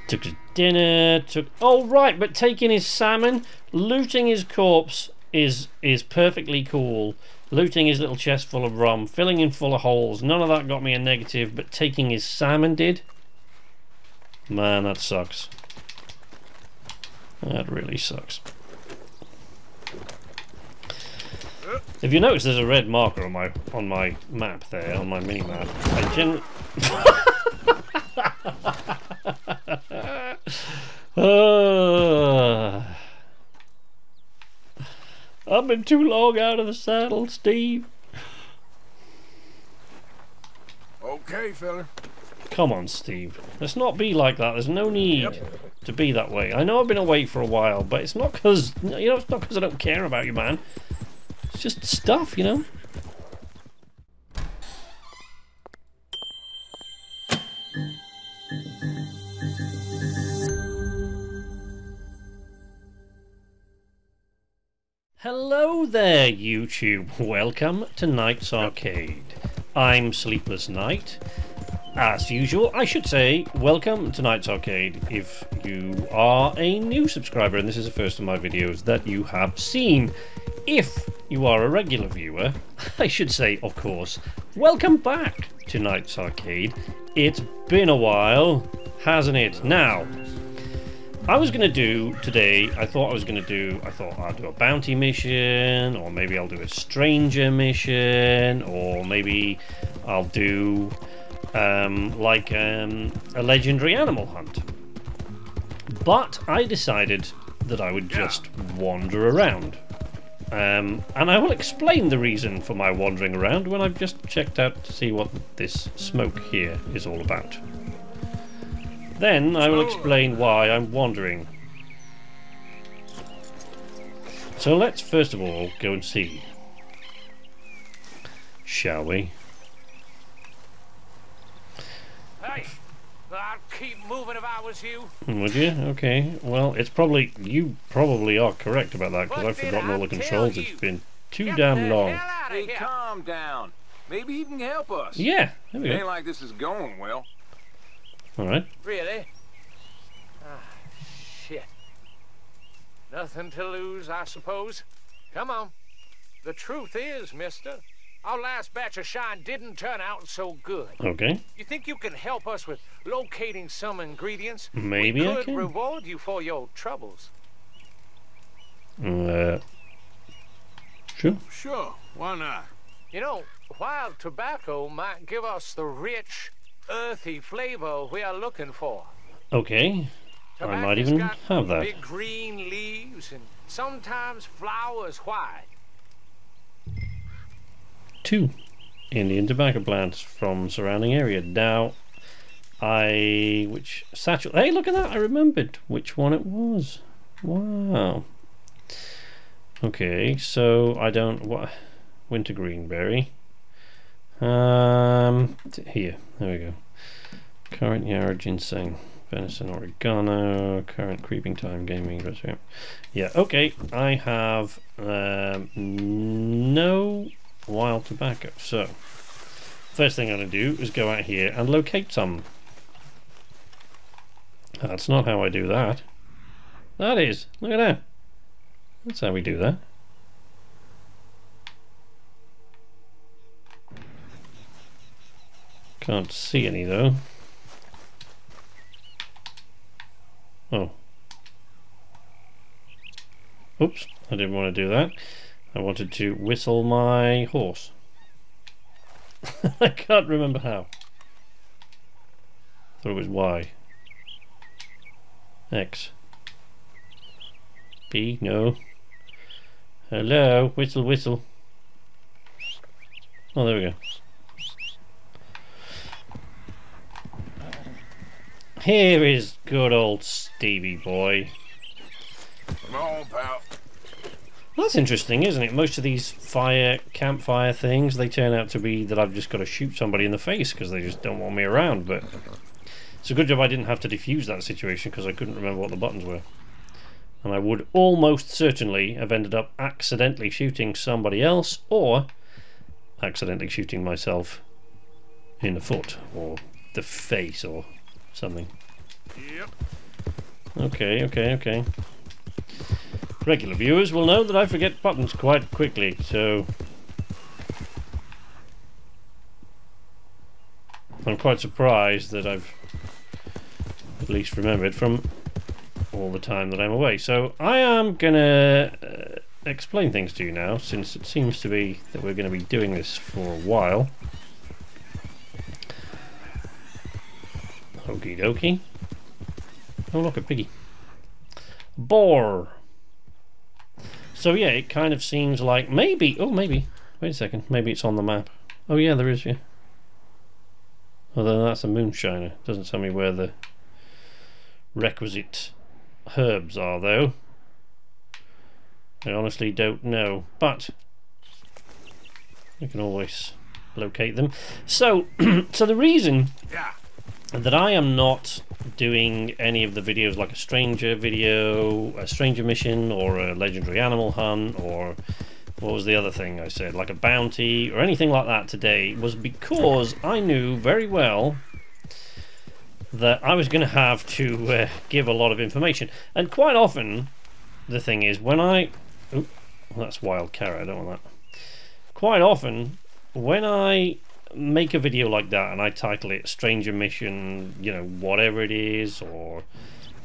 Took his dinner, oh right, but taking his salmon, looting his corpse is perfectly cool. Looting his little chest full of rum, filling in full of holes, none of that got me a negative, but taking his salmon did. Man, that sucks. That really sucks. If you notice, there's a red marker on my map there, on my mini map. I generally. I've been too long out of the saddle, Steve. Okay, fella. Come on, Steve. Let's not be like that. There's no need to be that way. I know I've been away for a while, but it's not because it's not because I don't care about you, man. It's just stuff, you know. Hello there, YouTube. Welcome to Night's Arcade. I'm Sleepless Night. As usual, I should say, welcome to Night's Arcade if you are a new subscriber and this is the first of my videos that you have seen. If you are a regular viewer, I should say, of course, welcome back to Night's Arcade. It's been a while, hasn't it? Now, I was going to do today, I thought I'll do a bounty mission, or maybe I'll do a stranger mission, or maybe I'll do a legendary animal hunt. But I decided that I would just wander around. And I will explain the reason for my wandering around when I've just checked out to see what this smoke here is all about. Then I will explain why I'm wandering. So let's first of all go and see. Shall we? Hey, I'd keep moving if I was you. Would you? Okay. Well, you probably are correct about that because I've forgotten all the controls. It's been too damn long. Hey, calm down. Maybe he can help us. Yeah, there we It ain't go. like this is going well. Alright. Really? Ah, shit. Nothing to lose, I suppose. Come on. The truth is, mister, our last batch of shine didn't turn out so good. Okay. You think you can help us with locating some ingredients? Maybe I we could can. reward you for your troubles. Sure. Sure, why not? You know, wild tobacco might give us the rich, earthy flavor we are looking for. Okay. I might Tobacco's even got have that. big green leaves and sometimes flowers white. 2 Indian tobacco plants from surrounding area. Now, which satchel? Hey, look at that! I remembered which one it was. Wow. Okay, so I don't what wintergreen berry. Here, there we go. Current yarrow ginseng, venison oregano, current creeping time gaming. Yeah, okay. I have no wild tobacco. So, first thing I'm going to do is go out here and locate some. That's not how I do that. That is. Look at that. That's how we do that. Can't see any though. Oh. Oops, I didn't want to do that. I wanted to whistle my horse. I can't remember how. Thought it was Y. X. B, no. Hello, whistle, whistle. Oh, there we go. Here is good old Stevie boy. Come on, pal. That's interesting, isn't it? Most of these campfire things, they turn out to be that I've just got to shoot somebody in the face because they just don't want me around, but it's a good job I didn't have to defuse that situation because I couldn't remember what the buttons were. And I would almost certainly have ended up accidentally shooting somebody else or accidentally shooting myself in the foot or the face or something. Yep. Okay. Regular viewers will know that I forget buttons quite quickly, so I'm quite surprised that I've at least remembered from all the time that I'm away. So I am gonna explain things to you now, since it seems to be that we're going to be doing this for a while. Okie dokie. Oh look, a piggy. Boar. So yeah, it kind of seems like maybe, wait a second, maybe it's on the map. Oh yeah, there is, yeah. Although that's a moonshiner. Doesn't tell me where the requisite herbs are though. I honestly don't know, but you can always locate them. So, so the reason that I am not doing any of the videos like a stranger video, a stranger mission, or a legendary animal hunt, or what was the other thing I said, like a bounty, or anything like that today, was because I knew very well that I was going to have to give a lot of information. And quite often, the thing is, when I... Oh, that's wild carrot, I don't want that. Quite often, when I make a video like that and I title it Stranger Mission, you know, whatever it is, or,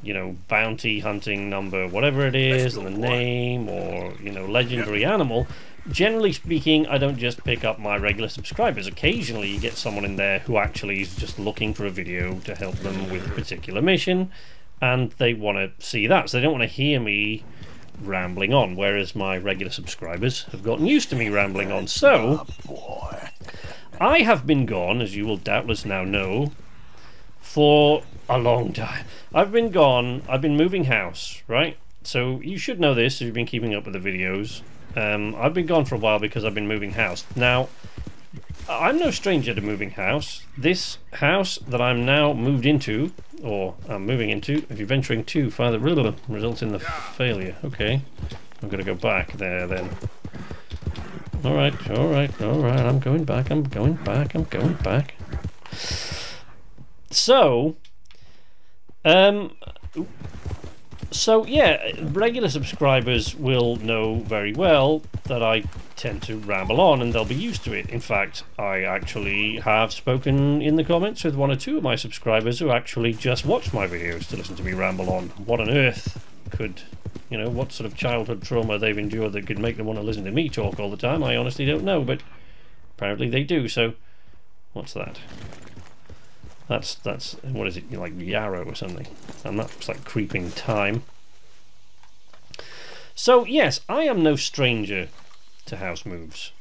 you know, bounty hunting number, whatever it is, and the name, or, you know, legendary animal, generally speaking, I don't just pick up my regular subscribers. Occasionally you get someone in there who actually is just looking for a video to help them with a particular mission, and they want to see that, so they don't want to hear me rambling on, whereas my regular subscribers have gotten used to me rambling on. So I have been gone, as you will doubtless now know, for a long time. I've been gone, I've been moving house, right? So you should know this if you've been keeping up with the videos. I've been gone for a while because I've been moving house. Now, I'm no stranger to moving house. This house that I'm now moved into, or I'm moving into, if you're venturing too far, the results in the failure. Okay, I'm going to go back there then. Alright, I'm going back. So yeah, regular subscribers will know very well that I tend to ramble on, and they'll be used to it. In fact, I actually have spoken in the comments with one or two of my subscribers who actually just watch my videos to listen to me ramble on. What on earth could, you know, what sort of childhood trauma they've endured that could make them want to listen to me talk all the time, I honestly don't know, but apparently they do. So what's that? That's what is it, like yarrow or something, and that's like creeping thyme. So yes, I am no stranger to house moves.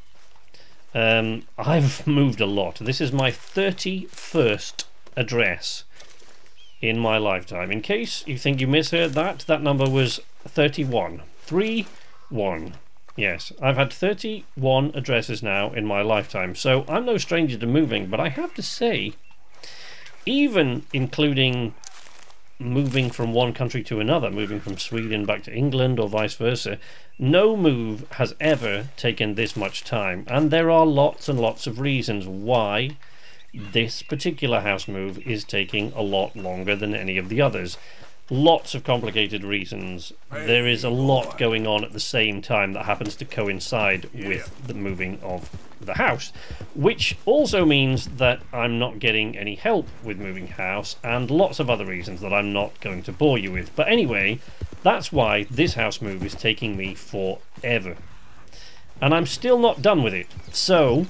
I've moved a lot. This is my 31st address in my lifetime. In case you think you misheard that number was 31. 3-1. Yes, I've had 31 addresses now in my lifetime, so I'm no stranger to moving, but I have to say, even including moving from one country to another, moving from Sweden back to England or vice versa, no move has ever taken this much time, and there are lots and lots of reasons why this particular house move is taking a lot longer than any of the others. Lots of complicated reasons. There is a lot going on at the same time that happens to coincide with the moving of the house, which also means that I'm not getting any help with moving house, and lots of other reasons that I'm not going to bore you with. But anyway, that's why this house move is taking me forever, and I'm still not done with it. So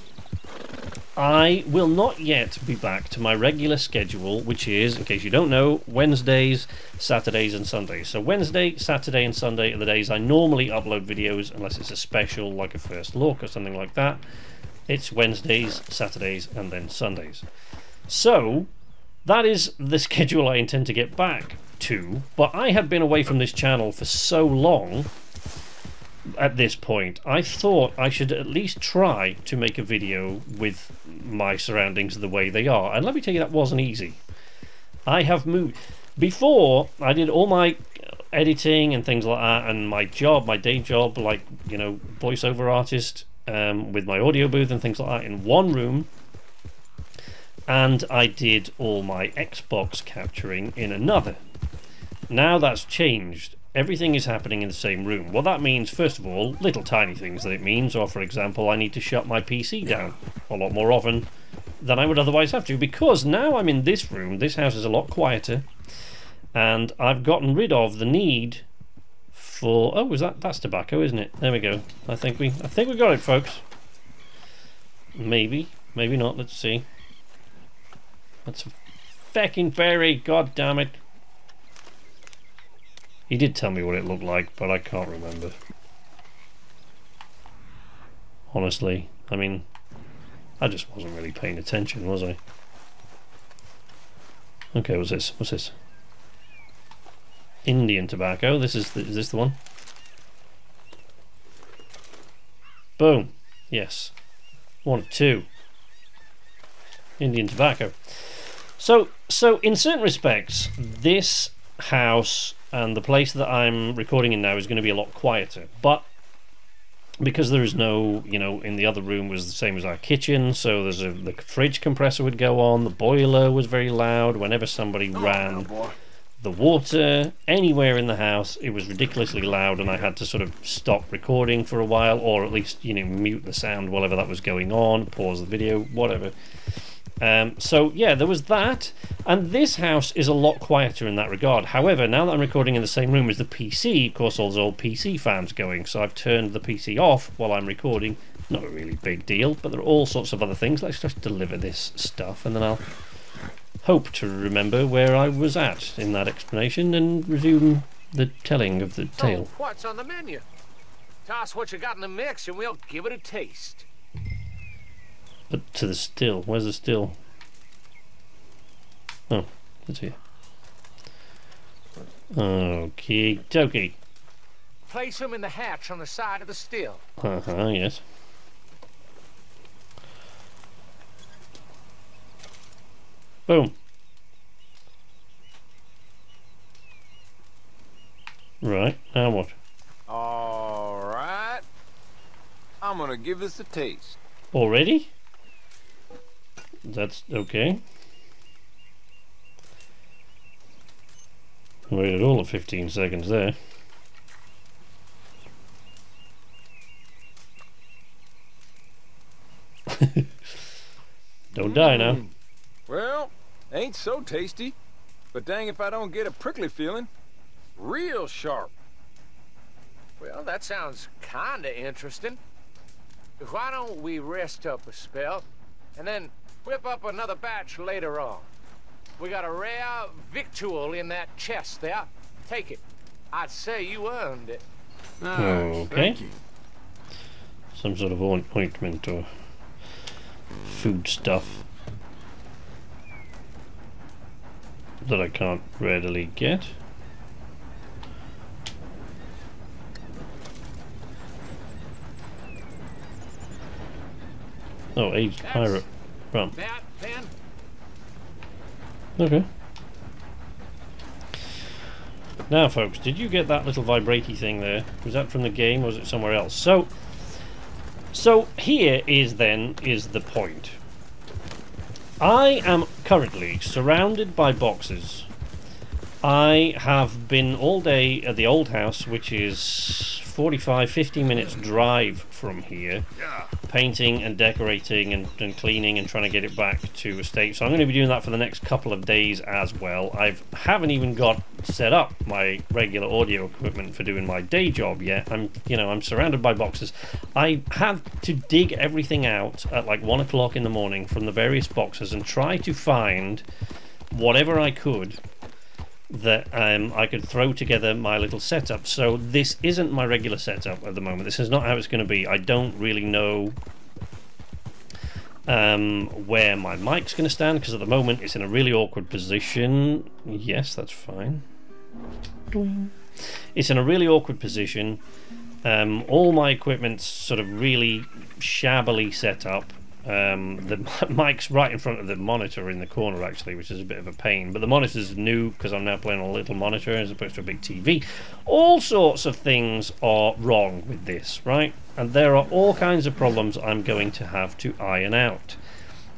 I will not yet be back to my regular schedule, which is, in case you don't know, Wednesdays, Saturdays and Sundays. So Wednesday, Saturday and Sunday are the days I normally upload videos, unless it's a special like a first look or something like that. It's Wednesdays, Saturdays and then Sundays. So that is the schedule I intend to get back to, but I have been away from this channel for so long. At this point, I thought I should at least try to make a video with my surroundings the way they are, and let me tell you, that wasn't easy. I have moved before. I did all my editing and things like that, and my job, my day job, like, you know, voiceover artist, with my audio booth and things like that, in one room, and I did all my Xbox capturing in another. now that's changed. Everything is happening in the same room. What that means, first of all, little tiny things that it means, or for example, I need to shut my PC down a lot more often than I would otherwise have to, because now I'm in this room, this house is a lot quieter, and I've gotten rid of the need for... Oh, that's tobacco, isn't it? There we go. I think we got it, folks. Maybe not. Let's see. That's a feckin' berry. God damn it. He did tell me what it looked like, but I can't remember. Honestly, I mean, I just wasn't really paying attention, was I? Okay, what's this? What's this? Indian tobacco. Is this the one? Boom. Yes. 1 or 2. Indian tobacco. So in certain respects, this house and the place that I'm recording in now is going to be a lot quieter, but because there is no, you know, in the other room was the same as our kitchen, so the fridge compressor would go on, the boiler was very loud whenever somebody ran the water anywhere in the house. It was ridiculously loud, and I had to sort of stop recording for a while, or at least, you know, mute the sound while that was going on, pause the video, whatever. So yeah, there was that, and this house is a lot quieter in that regard. However, now that I'm recording in the same room as the PC, of course all those old PC fans going, so I've turned the PC off while I'm recording. Not a really big deal, but there are all sorts of other things. Let's just deliver this stuff, and then I'll hope to remember where I was at in that explanation and resume the telling of the tale. Oh, what's on the menu? Tell us what you got in the mix and we'll give it a taste. But to the still. Where's the still? Oh, it's here. Okay, dokie. Place them in the hatch on the side of the still. Yes. Boom. Right, now what? All right. I'm gonna give this a taste. Already? That's okay. Waited all of 15 seconds there. Don't die now. Well, ain't so tasty, but dang if I don't get a prickly feeling. Real sharp. Well, that sounds kinda interesting. Why don't we rest up a spell, and then whip up another batch later on? We got a rare victual in that chest there. Take it. I'd say you earned it. Nice, okay. thank you. Some sort of ointment or food stuff that I can't readily get. Oh, aged pirate rum. That, then? Okay. Now, folks, did you get that little vibratey thing there? Was that from the game, or was it somewhere else? So here is the point. I am currently surrounded by boxes. I have been all day at the old house, which is 50 minutes drive from here, painting and decorating and cleaning and trying to get it back to a state. So I'm going to be doing that for the next couple of days as well. I haven't even got set up my regular audio equipment for doing my day job yet. I'm surrounded by boxes. I had to dig everything out at like 1 o'clock in the morning from the various boxes and try to find whatever I could that I could throw together my little setup. So this isn't my regular setup at the moment. This is not how it's going to be. I don't really know where my mic's going to stand, because at the moment it's in a really awkward position. Yes, that's fine. It's in a really awkward position. All my equipment's sort of really shabbily set up. The mic's right in front of the monitor in the corner, actually, which is a bit of a pain, but the monitor's new because I'm now playing on a little monitor as opposed to a big TV. All sorts of things are wrong with this, right? And there are all kinds of problems I'm going to have to iron out.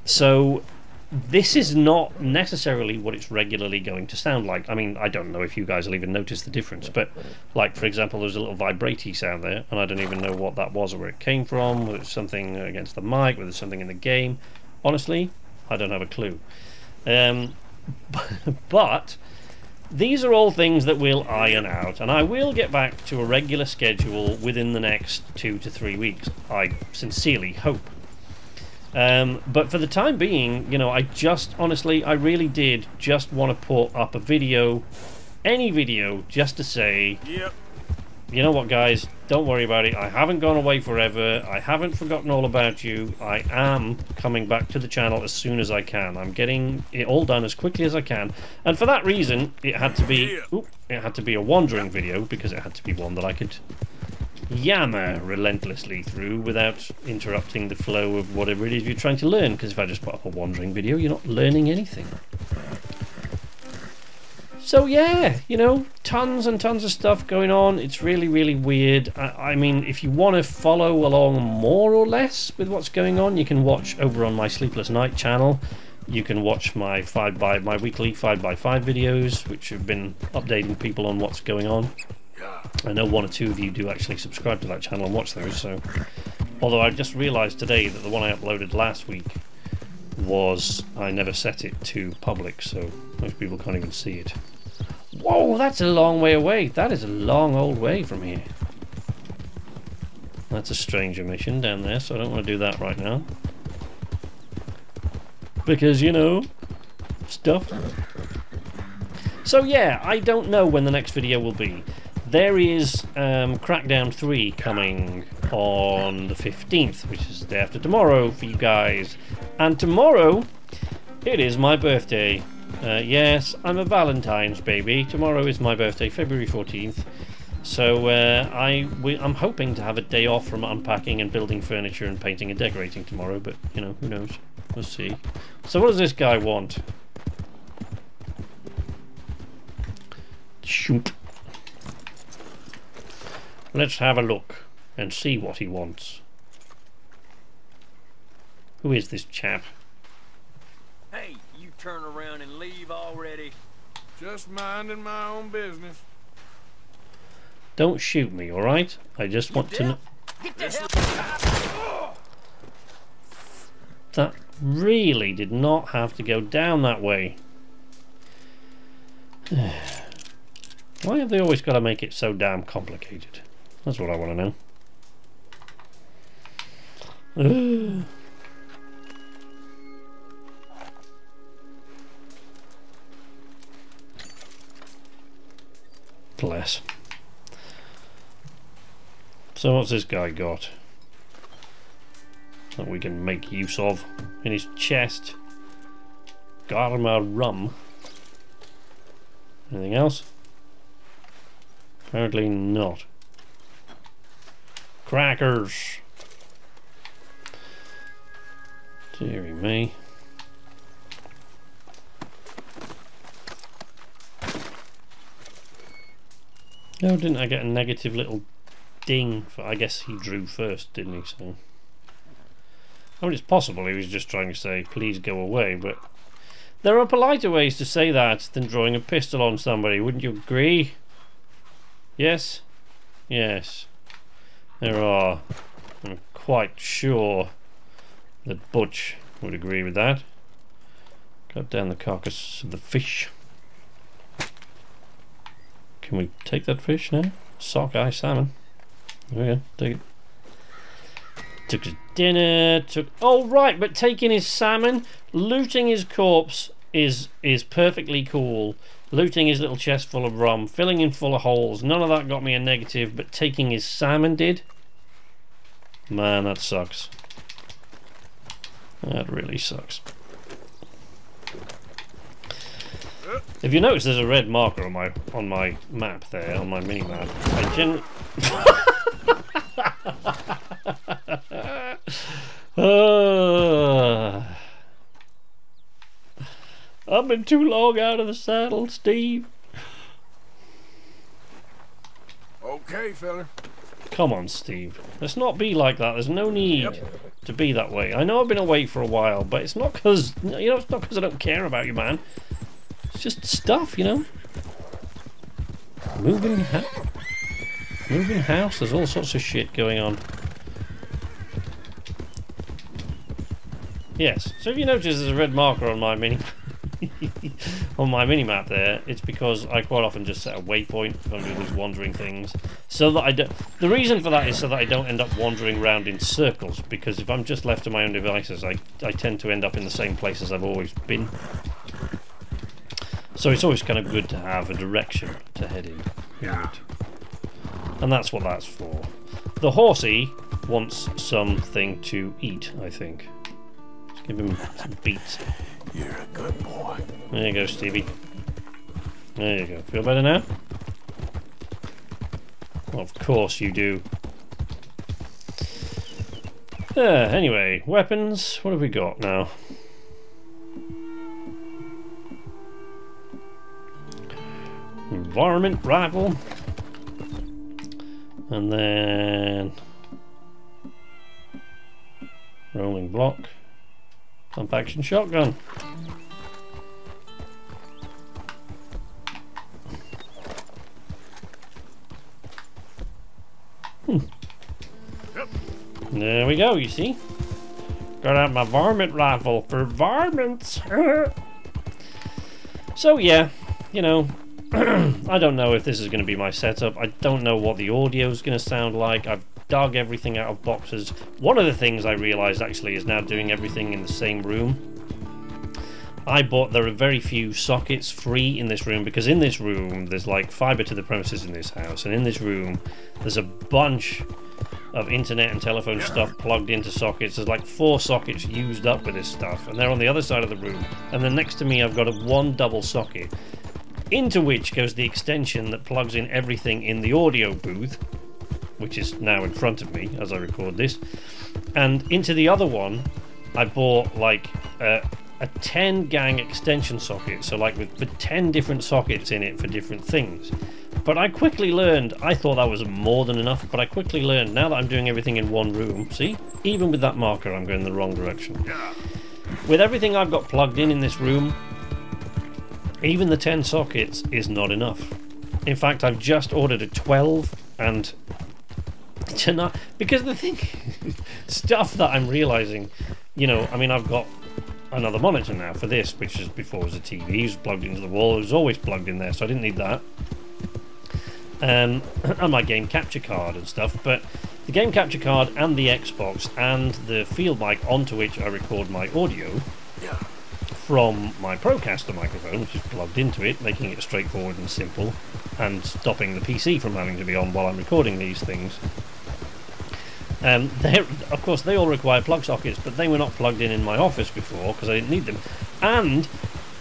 So this is not necessarily what it's regularly going to sound like. I mean, I don't know if you guys will even notice the difference, but like, for example, there's a little vibraty sound there, and I don't even know what that was or where it came from, whether it's something against the mic, whether it's something in the game. Honestly, I don't have a clue. But these are all things that we'll iron out, and I will get back to a regular schedule within the next 2 to 3 weeks. I sincerely hope. But for the time being, you know, I really did just want to put up a video, any video, just to say, Yep. You know what, guys, don't worry about it. I haven't gone away forever. I haven't forgotten all about you. I am coming back to the channel as soon as I can. I'm getting it all done as quickly as I can. And for that reason, it had to be a wandering video, because it had to be one that I could yammer relentlessly through without interrupting the flow of whatever it is you're trying to learn, because if I just put up a wandering video, you're not learning anything. So yeah, you know, tons and tons of stuff going on. It's really, really weird. I mean, if you want to follow along more or less with what's going on, you can watch over on my Sleepless Night channel. You can watch my weekly 5x5 videos, which have been updating people on what's going on. I know 1 or 2 of you do actually subscribe to that channel and watch those. So, although I just realised today that the one I uploaded last week I never set it to public, so most people can't even see it. Whoa, that's a long way away. That is a long old way from here. That's a stranger mission down there, so I don't want to do that right now. Because, you know, stuff. So yeah, I don't know when the next video will be. There is Crackdown 3 coming on the 15th, which is the day after tomorrow for you guys. And tomorrow, it is my birthday. Yes, I'm a Valentine's baby. Tomorrow is my birthday, February 14th. So I'm hoping to have a day off from unpacking and building furniture and painting and decorating tomorrow, but, you know, who knows? We'll see. So what does this guy want? Shoot. Let's have a look and see what he wants. Who is this chap? Hey, you turn around and leave already. Just minding my own business. Don't shoot me, alright? I just want to know. Get the hell. That really did not have to go down that way. Why have they always got to make it so damn complicated? That's what I want to know. Bless. So what's this guy got that we can make use of in his chest? Garma rum. Anything else? Apparently not. Crackers. Deary me. No, didn't I get a negative little ding for, I guess he drew first, didn't he? So I mean, it's possible he was just trying to say please go away, but there are politer ways to say that than drawing a pistol on somebody, wouldn't you agree? Yes? Yes. There are. I'm quite sure that Butch would agree with that. Cut down the carcass of the fish. Can we take that fish now? Sockeye salmon. There we go, take it. Took his dinner, oh right, but taking his salmon, looting his corpse is perfectly cool. Looting his little chest full of rum, filling in full of holes, none of that got me a negative, but taking his salmon did? Man, that sucks. That really sucks. If you notice, there's a red marker on my map there, on my mini map. I've been too long out of the saddle, Steve. Okay, fella. Come on, Steve. Let's not be like that. There's no need to be that way. I know I've been away for a while, but it's not because, you know, it's not because I don't care about you, man. It's just stuff, you know. Moving house. There's all sorts of shit going on. Yes. So if you notice there's a red marker on my mini on my mini-map there, it's because I quite often just set a waypoint if I'm doing these wandering things. So that I don't... The reason for that is so that I don't end up wandering around in circles, because if I'm just left to my own devices, I tend to end up in the same places I've always been. So it's always kind of good to have a direction to head in. Yeah. And that's what that's for. The horsey wants something to eat, I think. Let's give him some beets. You're a good boy. There you go, Stevie. There you go. Feel better now? Well, of course you do. Anyway, weapons. What have we got now? Varmint rifle. And then rolling block. Pump action shotgun. There we go, you see? Got out my varmint rifle for varmints. So yeah, you know, I don't know if this is going to be my setup. I don't know what the audio is going to sound like. I've dug everything out of boxes. One of the things I realized actually is now doing everything in the same room. There are very few sockets free in this room, because in this room there's like fiber to the premises in this house, and in this room there's a bunch of internet and telephone stuff plugged into sockets. There's like 4 sockets used up with this stuff, and they're on the other side of the room. And then next to me I've got one double socket, into which goes the extension that plugs in everything in the audio booth, which is now in front of me as I record this. And into the other one I bought like a 10 gang extension socket, so like with 10 different sockets in it for different things. But I quickly learned, I thought that was more than enough, but I quickly learned, now that I'm doing everything in one room, see, even with that marker I'm going the wrong direction. With everything I've got plugged in this room, even the 10 sockets is not enough. In fact, I've just ordered a 12, and tonight, because the thing, stuff that I'm realizing, you know, I mean, I've got another monitor now for this, which is before was a TV. It was plugged into the wall. It was always plugged in there, so I didn't need that. And my game capture card and stuff, but the game capture card and the Xbox and the field mic onto which I record my audio from my Procaster microphone, which is plugged into it, making it straightforward and simple, and stopping the PC from having to be on while I'm recording these things. Of course, they all require plug sockets, but they were not plugged in my office before because I didn't need them. And,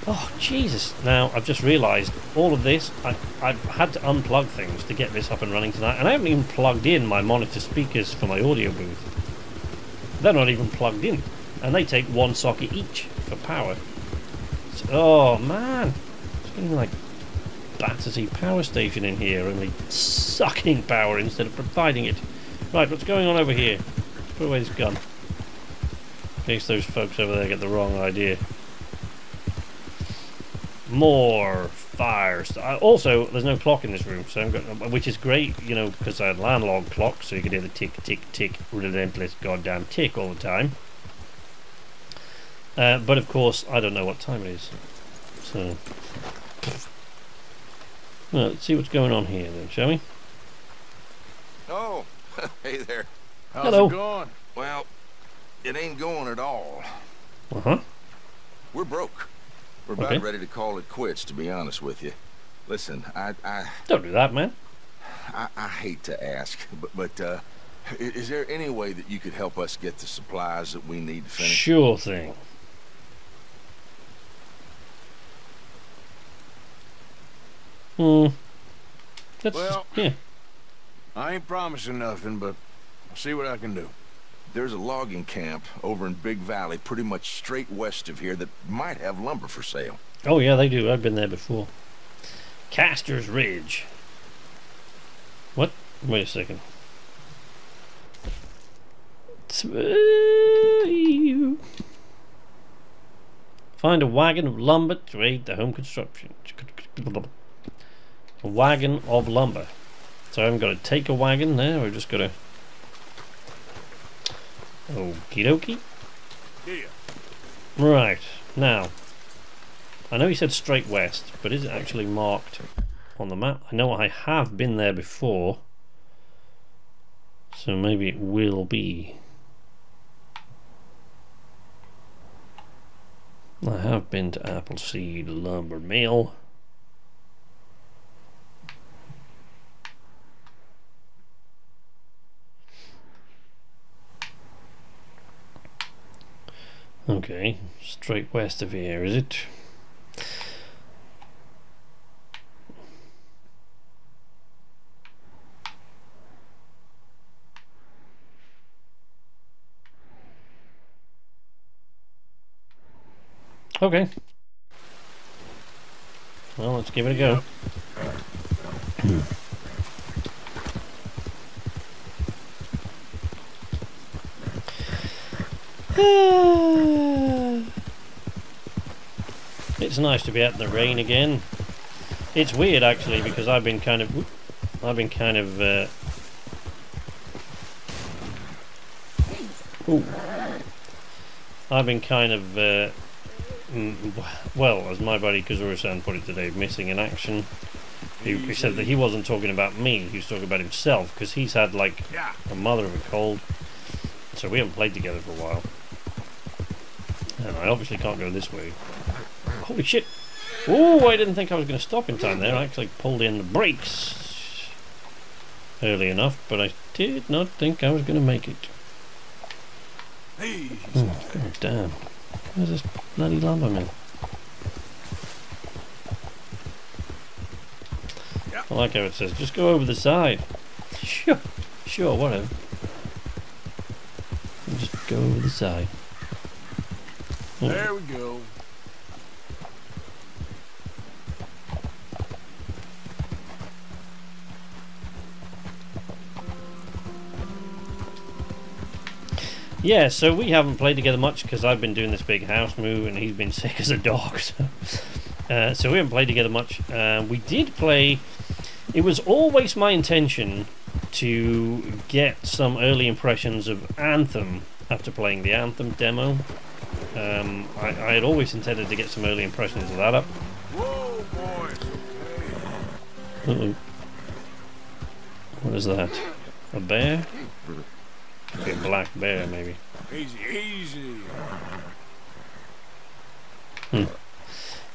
oh Jesus, now I've just realised all of this, I've had to unplug things to get this up and running tonight, and I haven't even plugged in my monitor speakers for my audio booth. They're not even plugged in, and they take 1 socket each for power. So, oh man, it's getting like Battersea power station in here, only sucking power instead of providing it. Right, what's going on over here? Let's put away this gun, in case those folks over there get the wrong idea. More fire stuff. Also, there's no clock in this room, so which is great, you know, because I had an analog clock, so you could hear the tick, tick, tick, relentless goddamn tick all the time. But of course, I don't know what time it is. So, well, let's see what's going on here then, shall we? Oh, hey there. How's Hello. it going? Well, it ain't going at all. Uh-huh. We're broke. We're about Okay. ready to call it quits, to be honest with you. Listen, I Don't do that, man. hate to ask, but is there any way that you could help us get the supplies that we need to finish? Sure thing. That's, Well, yeah. I ain't promising nothing, but I'll see what I can do. There's a logging camp over in Big Valley, pretty much straight west of here, that might have lumber for sale. Oh yeah, they do. I've been there before. Caster's Ridge. What? Wait a second. Find a wagon of lumber to aid the home construction. A wagon of lumber. So I haven't got to take a wagon there, I've just got to... Okie dokie. Yeah. Right, now, I know he said straight west, but is it actually marked on the map? I know I have been there before, so maybe it will be. I have been to Appleseed Lumber Mill. Okay, straight west of here, is it? Okay. Well, let's give it a go. It's nice to be out in the rain again. It's weird actually because I've been kind of well, as my buddy Kazura-san put it today, missing in action. He said that he wasn't talking about me, he was talking about himself because he's had like a mother of a cold, so we haven't played together for a while. And I obviously can't go this way. Holy shit! Oh, I didn't think I was going to stop in time there. I actually pulled in the brakes early enough, but I did not think I was going to make it. Oh, god damn. Where's this bloody lumberman? I like how it says, just go over the side. Sure, whatever. Just go over the side. Oh. There we go. Yeah, so we haven't played together much because I've been doing this big house move and he's been sick as a dog. So we haven't played together much. We did play... It was always my intention to get some early impressions of Anthem after playing the Anthem demo. I had always intended to get some early impressions of that up. Whoa, boys. Uh-oh. What is that? A bear? Could be a black bear, maybe. Easy, easy.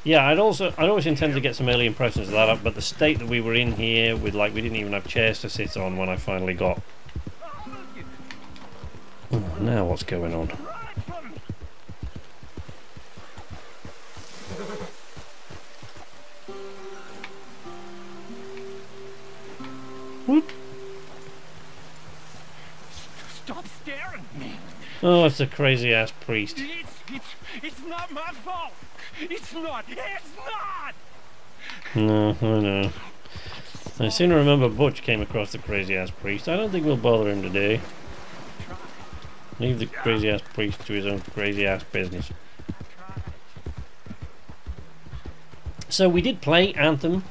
Yeah, I'd always intended to get some early impressions of that up, but the state that we were in here, with like we didn't even have chairs to sit on when I finally got. Oh, now what's going on? Whoop. Stop staring at me. Oh, it's a crazy ass priest. It's not my fault. It's not. No, I know. I seem to remember Butch came across the crazy ass priest. I don't think we'll bother him today. Leave the crazy ass priest to his own crazy ass business. So we did play Anthem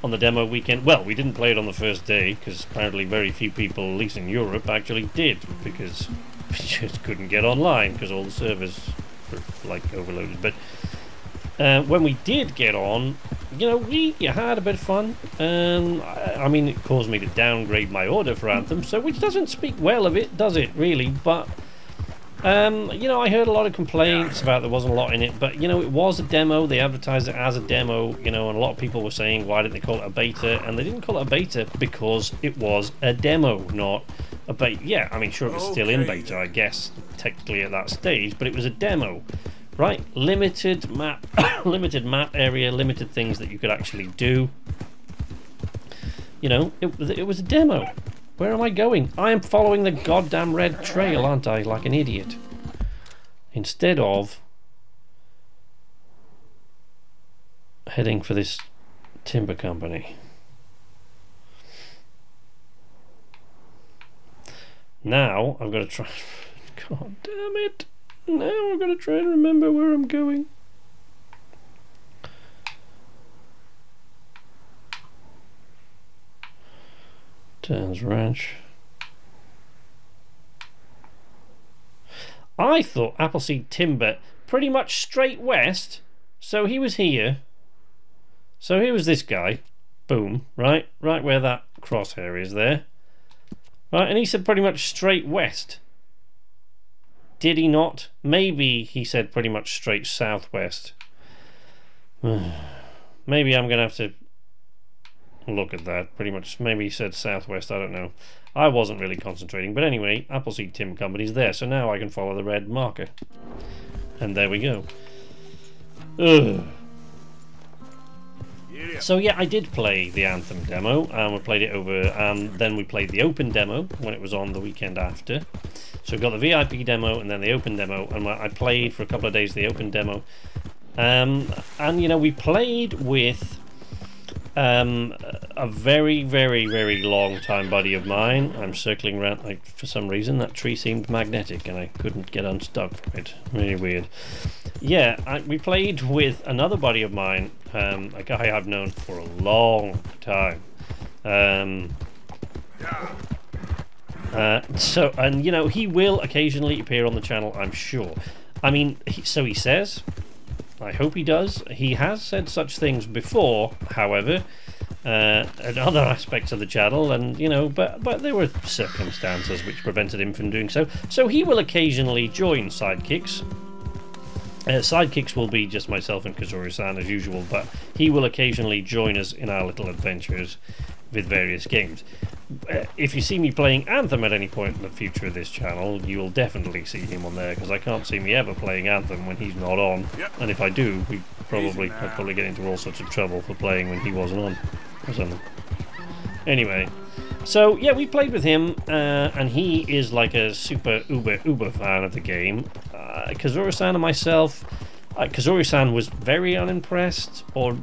on the demo weekend. Well, we didn't play it on the first day because apparently very few people, at least in Europe, actually did, because we just couldn't get online because all the servers were like overloaded. But when we did get on, you know, we had a bit of fun. I mean, it caused me to downgrade my order for Anthem, so which doesn't speak well of it, does it, really? But you know, I heard a lot of complaints about there wasn't a lot in it, but you know, it was a demo. They advertised it as a demo, you know, and a lot of people were saying, why didn't they call it a beta? And they didn't call it a beta because it was a demo, not a beta. Yeah, I mean, sure, it was still in beta, I guess, technically at that stage, but it was a demo, right? Limited map, limited map area, limited things that you could actually do. You know, it was a demo. Where am I going? I am following the goddamn red trail, aren't I? Like an idiot. Instead of heading for this timber company. Now I've got to God damn it. Now I'm going to try and remember where I'm going. Turns Ranch. I thought Appleseed Timber pretty much straight west. So he was here. So here was this guy. Boom. Right where that crosshair is there. Right, and he said pretty much straight west. Did he not? Maybe he said pretty much straight southwest. Maybe I'm going to have to look at that. Pretty much, maybe he said southwest, I don't know. I wasn't really concentrating. But anyway, Appleseed Timber Company's there. So now I can follow the red marker. And there we go. Ugh. So yeah, I did play the Anthem demo, and we played it over, and then we played the open demo when it was on the weekend after. So we got the VIP demo and then the open demo, and I played for a couple of days the open demo. And you know, we played with a very, very, very long time buddy of mine. I'm circling around, like, for some reason that tree seemed magnetic and I couldn't get unstuck from it. Really weird. Yeah, we played with another buddy of mine, a guy I've known for a long time. So, and you know, he will occasionally appear on the channel, I'm sure. I mean, so he says. I hope he does. He has said such things before, however, at other aspects of the channel, and you know, but there were circumstances which prevented him from doing so. So he will occasionally join Sidekicks. Sidekicks will be just myself and Kazori-san as usual, but he will occasionally join us in our little adventures with various games. If you see me playing Anthem at any point in the future of this channel, you will definitely see him on there, because I can't see me ever playing Anthem when he's not on. Yep. And if I do, I'd probably get into all sorts of trouble for playing when he wasn't on or something. Anyway, so yeah, we played with him, and he is like a super uber fan of the game. Kazori-san and myself, Kazori-san was very unimpressed, or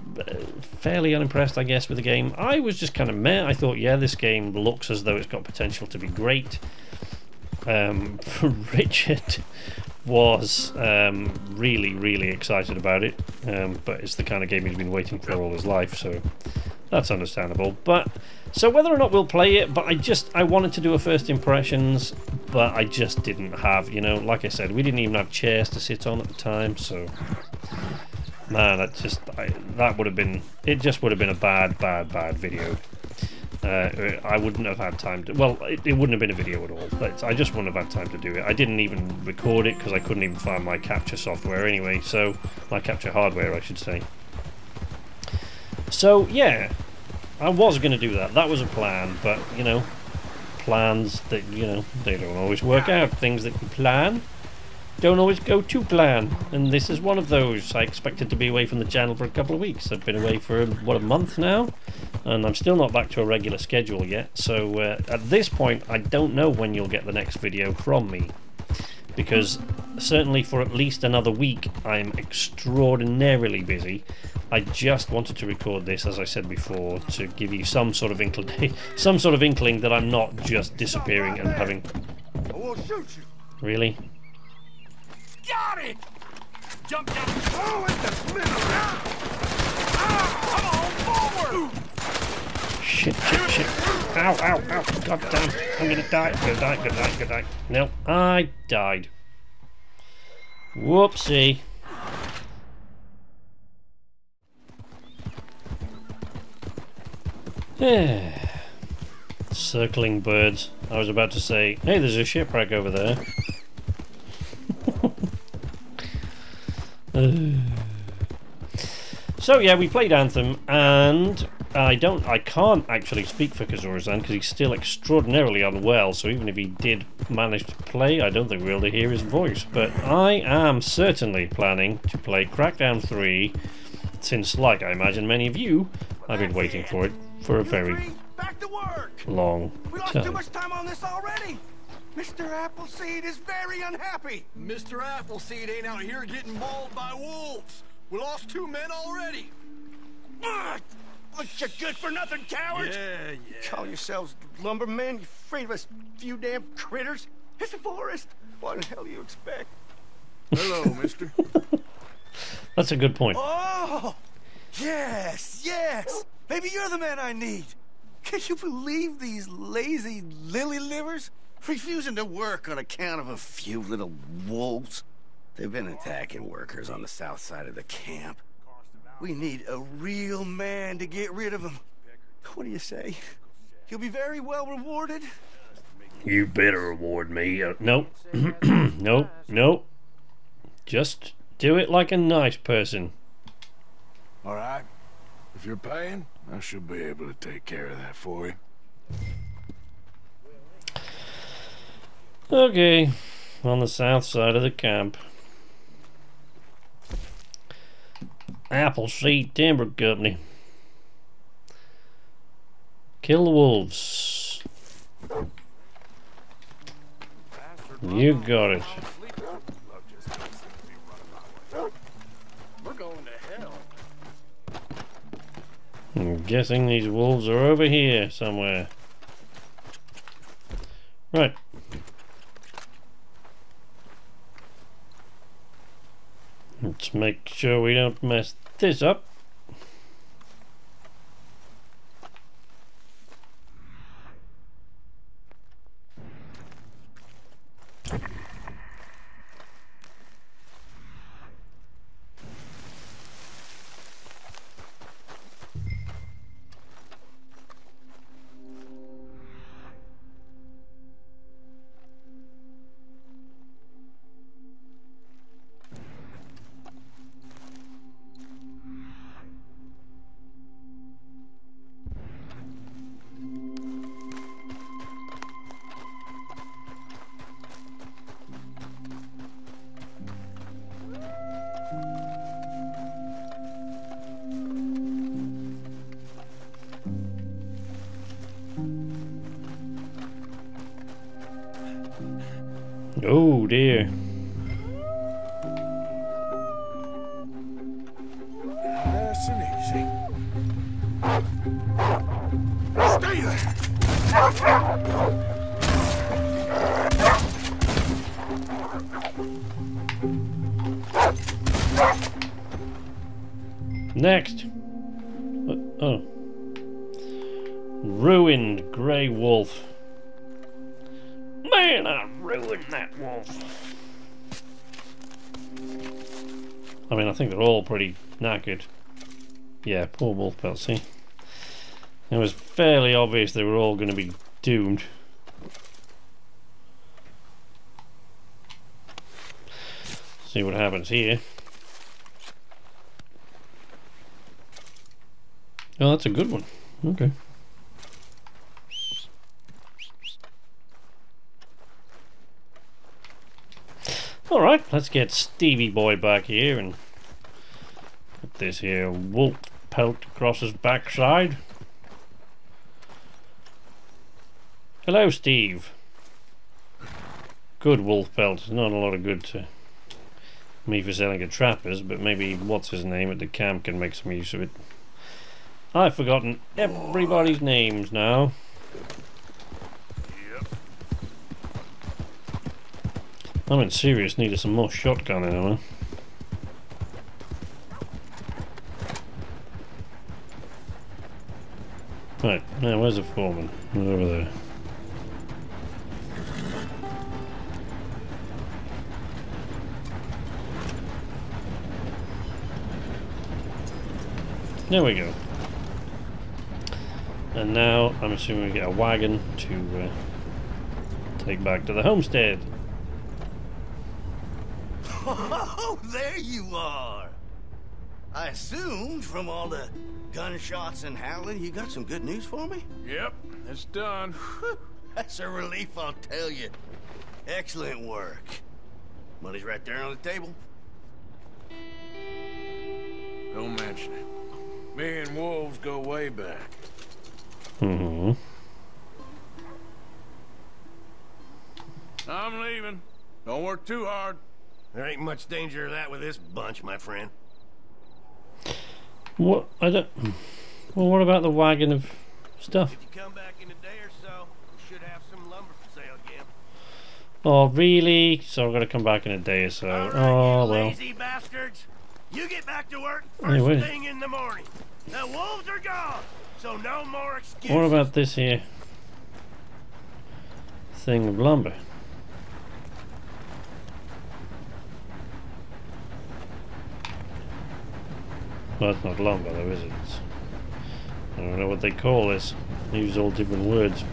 fairly unimpressed, I guess, with the game. I was just kind of meh. I thought, yeah, this game looks as though it's got potential to be great. Richard was really, really excited about it, but it's the kind of game he's been waiting for all his life, so that's understandable. But so whether or not we'll play it, but I wanted to do a first impressions, but I just didn't have, you know, like I said, we didn't even have chairs to sit on at the time, so man, that would have been, it just would have been a bad video. I wouldn't have had time to, well, it wouldn't have been a video at all, but I just wouldn't have had time to do it. I didn't even record it because I couldn't even find my capture software anyway, so my capture hardware, I should say. So yeah, I was going to do that. That was a plan, but you know, plans that, you know, they don't always work out. Things that you plan don't always go to plan, and this is one of those. I expected to be away from the channel for a couple of weeks. I've been away for, what, a month now, and I'm still not back to a regular schedule yet, so at this point I don't know when you'll get the next video from me, because certainly for at least another week I'm extraordinarily busy. I just wanted to record this, as I said before, to give you some sort of inkling that I'm not just disappearing and having... I will shoot you. Really? Got it! Jump down. Oh, in the middle. Come on, forward! Shit. Ow. God damn. I'm gonna die. No, I died. Whoopsie. Circling birds. I was about to say, hey, there's a shipwreck over there. So yeah, we played Anthem, and I can't actually speak for Kazori-san because he's still extraordinarily unwell, so even if he did manage to play, I don't think we'll be able to hear his voice. But I am certainly planning to play Crackdown 3, since, like I imagine many of you, I've been waiting for it for a very long We lost too much time on this already. Mr. Appleseed is very unhappy. Mr. Appleseed ain't out here getting mauled by wolves. We lost 2 men already. Bunch of good-for-nothing cowards. Yeah. Call yourselves lumbermen, you afraid of us few damn critters? It's a forest. What the hell do you expect? Hello, mister. That's a good point. Oh! Yes, yes! Maybe you're the man I need. Can you believe these lazy lily livers? Refusing to work on account of a few little wolves. They've been attacking workers on the south side of the camp. We need a real man to get rid of them. What do you say? He'll be very well rewarded. You better reward me. Nope. Nope. Nope. Just do it like a nice person. All right. If you're paying, I should be able to take care of that for you. Okay. On the south side of the camp. Appleseed Timber Company. Kill the wolves. You got it. We're going to hell. I'm guessing these wolves are over here somewhere. Right. Let's make sure we don't mess this up. Oh dear. Nice and easy. Stay there. Next. Oh. Ruined grey wolf. Man, I ruined that wolf. I mean, I think they're all pretty knackered. Yeah, poor wolf pelt, see? It was fairly obvious they were all going to be doomed. See what happens here. Oh, that's a good one. Okay. Alright, let's get Stevie Boy back here and put this here wolf pelt across his backside. Hello, Steve. Good wolf pelt. Not a lot of good to me for selling at trappers, but maybe what's his name at the camp can make some use of it. I've forgotten everybody's names now. I'm in serious need of some more shotgun ammo. Right, now where's the foreman? He's over there. There we go. And now I'm assuming we get a wagon to take back to the homestead. Oh, there you are. I assumed from all the gunshots and howling, you got some good news for me? Yep, it's done. That's a relief, I'll tell you. Excellent work. Money's right there on the table. Don't mention it. Me and wolves go way back. Mm-hmm. I'm leaving. Don't work too hard. There ain't much danger of that with this bunch, my friend. What? I don't... Well, what about the wagon of stuff? If you come back in a day or so, we should have some lumber for sale again. Oh, really? So I'm going to come back in a day or so. All right, Oh, you well. lazy bastards. You get back to work Hey, first wait. thing in the morning. The wolves are gone, so no more excuses. What about this here thing of lumber? Well, that's not lumber though, is it? I don't know what they call this. They use all different words.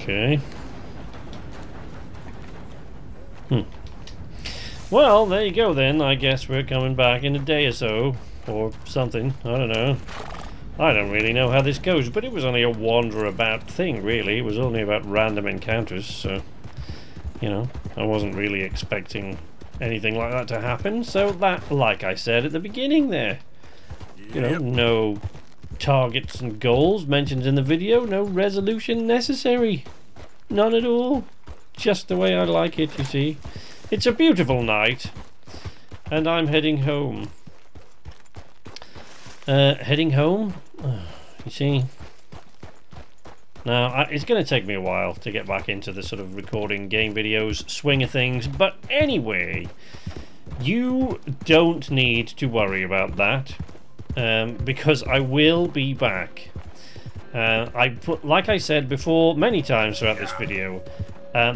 Okay. Well, there you go then. I guess we're coming back in a day or so. Or something. I don't know. I don't really know how this goes, but it was only a wander about thing, really. It was only about random encounters, so... You know, I wasn't really expecting anything like that to happen. So that, like I said at the beginning there, you know, no targets and goals mentioned in the video, no resolution necessary. None at all. Just the way I like it, you see. It's a beautiful night, and I'm heading home. Heading home? You see. Now, it's going to take me a while to get back into the sort of recording game videos swing of things, but anyway, you don't need to worry about that, because I will be back. Like I said before many times throughout this video,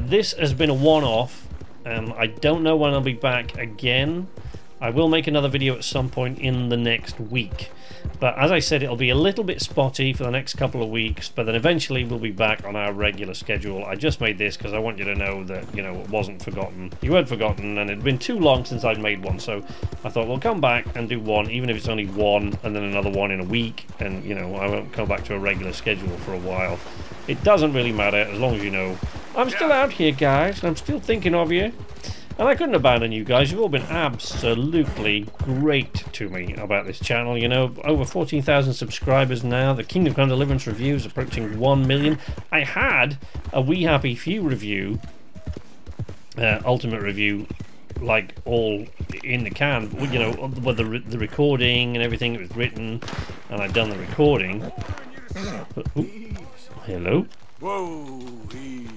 this has been a one-off. I don't know when I'll be back again. I will make another video at some point in the next week. But as I said, it'll be a little bit spotty for the next couple of weeks, but then eventually we'll be back on our regular schedule. I just made this because I want you to know that, you know, it wasn't forgotten. You weren't forgotten, and it'd been too long since I'd made one, so I thought we'll come back and do one, even if it's only one, and then another one in a week, and, you know, I won't come back to a regular schedule for a while. It doesn't really matter, as long as you know I'm still out here, guys, and I'm still thinking of you. And I couldn't abandon you guys. You've all been absolutely great to me about this channel. You know, over 14,000 subscribers now. The Kingdom Come Deliverance reviews approaching 1 million. I had a We Happy Few review, ultimate review, like all in the can. You know, with the recording and everything. It was written, and I'd done the recording. Ooh, hello. Whoa, easy.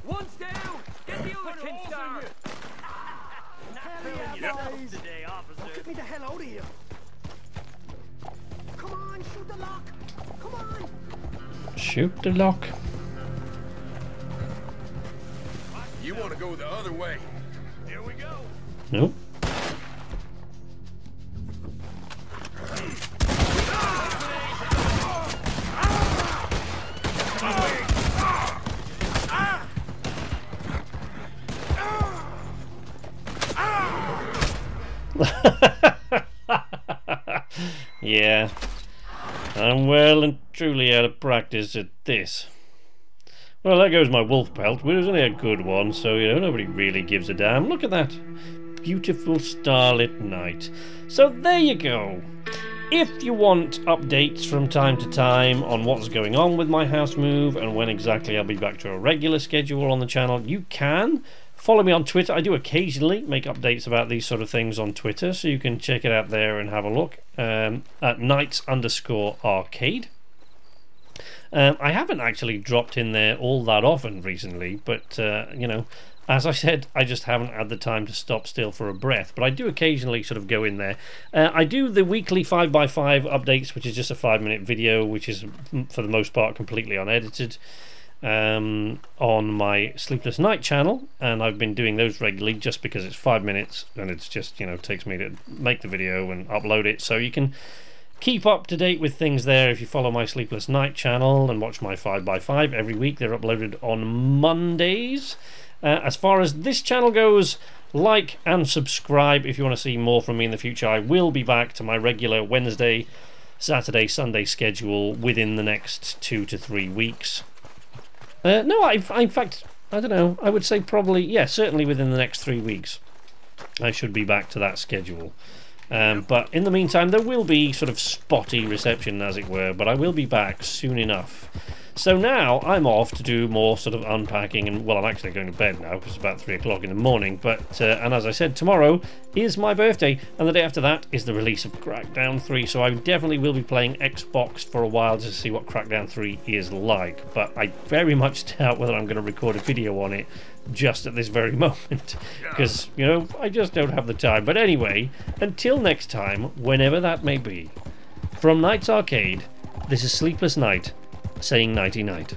One's down! Get the other tin star! Today, officer. Get me the hell out of here. Come on, shoot the lock. Come on. Shoot the lock. You want to go the other way. Here we go. Nope. Yeah, I'm well and truly out of practice at this. Well, there goes my wolf pelt, but it was only a good one, so, you know, nobody really gives a damn. Look at that beautiful starlit night. So there you go. If you want updates from time to time on what's going on with my house move and when exactly I'll be back to a regular schedule on the channel, you can follow me on Twitter. I do occasionally make updates about these sort of things on Twitter, so you can check it out there and have a look at Knights_Arcade. I haven't actually dropped in there all that often recently, but you know, as I said, I just haven't had the time to stop still for a breath. But I do occasionally sort of go in there. I do the weekly 5x5 updates, which is just a 5-minute video, which is for the most part completely unedited, on my Sleepless Night channel, and I've been doing those regularly just because it's 5 minutes and it's just, you know, takes me to make the video and upload it. So you can keep up to date with things there if you follow my Sleepless Night channel and watch my 5x5 every week. They're uploaded on Mondays. As far as this channel goes, like and subscribe if you want to see more from me in the future. I will be back to my regular Wednesday, Saturday, Sunday schedule within the next 2 to 3 weeks. No, in fact, I don't know. I would say probably, yeah, certainly within the next 3 weeks. I should be back to that schedule. But in the meantime, there will be sort of spotty reception, as it were, but I will be back soon enough. So now I'm off to do more sort of unpacking, and well, I'm actually going to bed now because it's about 3 o'clock in the morning. But and as I said, tomorrow is my birthday, and the day after that is the release of Crackdown 3. So I definitely will be playing Xbox for a while to see what Crackdown 3 is like. But I very much doubt whether I'm going to record a video on it just at this very moment, because you know, I just don't have the time. But anyway, until next time, whenever that may be, from Nights Arcade, this is Sleepless Night saying nighty night.